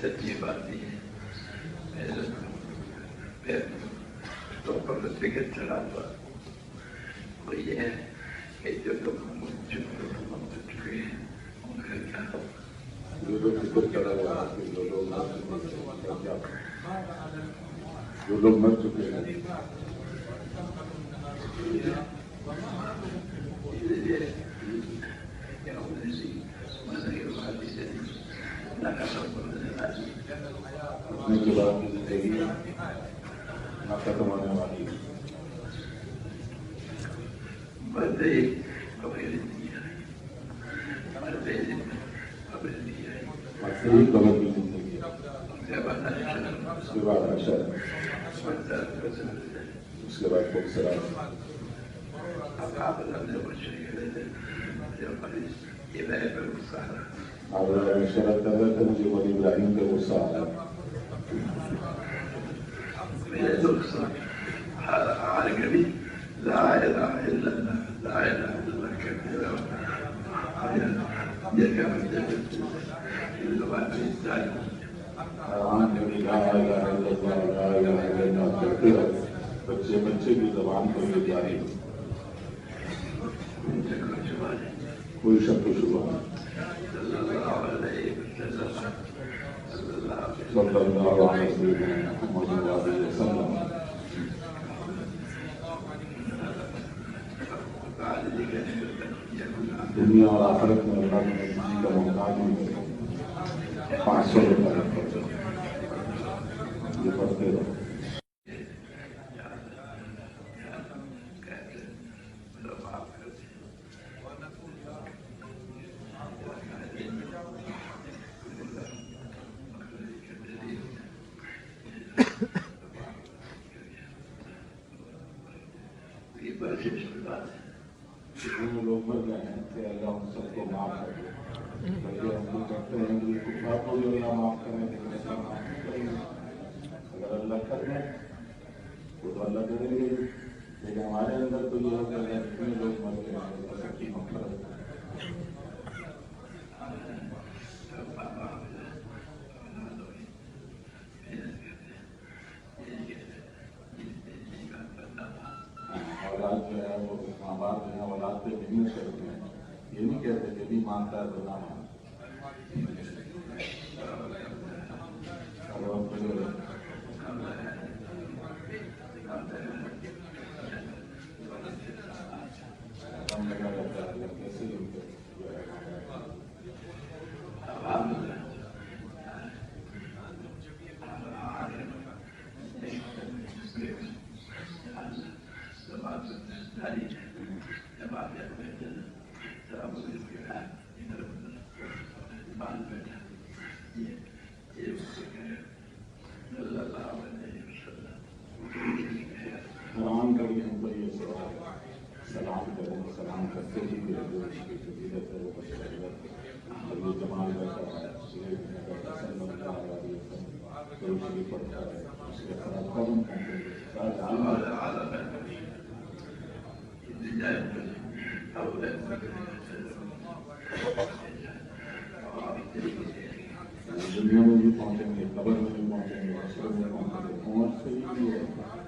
सच्ची बात ही है तो पर फिक्र चढ़ा हुआ वो ये है कि जो लोग चुके हैं उनका क्या जो लोग फिक्र चढ़ा हुआ जो लोग मर चुके हैं अपने के बाद की जिंदगी ना खत्म होने वाली मरते कभी नहीं आई मरते ही कभी की जिंदगी उसके बाद अशर उसके बाद खूब सरा अब शरत कर मुझे बोली इब्राहिम का गुस्सा आ रहा मेरे दोस्त हर कभी ला इलाहा इल्लल्लाह ला इलाहा इल्लल्लाह कहते रहो ये क्या मुझे ज़बान में जाए हाँ कभी ला इलाहा इल्लल्लाह ला इलाहा इल्लल्लाह कहते रहो बच्चे बच्चे की ज़बान पर ये जारी कोई शक शुबा दुनिया और आखिरत में अल्लाह ने किसी का मोहताज नहीं 500 रुपये ये पढ़ते रहो लोग मर गए हैं कि अल्लाह उन सबको माफ कर दे बल्कि हम लोग कहते हैं कि कुफार को भी अल्लाह माफ करें लेकिन ऐसा माफ नहीं करेंगे अगर अल्लाह कर दे तो अल्लाह करेंगे लेकिन हमारे अंदर तो ये होगा अगर इतने लोग मर गए हैं तो सबकी मफरत औलाद जो है वो माँ बाप जो है औलाद पे बिजनेस करते हैं ये नहीं कहते कि भी मानता है तो ना लगा रहता है कैसे कुरान का भी हमको ये सलाम करें सलाम करते ही उसकी फजीलत है वो बशरत और ये जमाल रहता है शरीफ पढ़ता है उसके खराब कदम दुनिया में भी पहुँचेंगे कब्र में भी पहुँचेंगे पहुँच से ही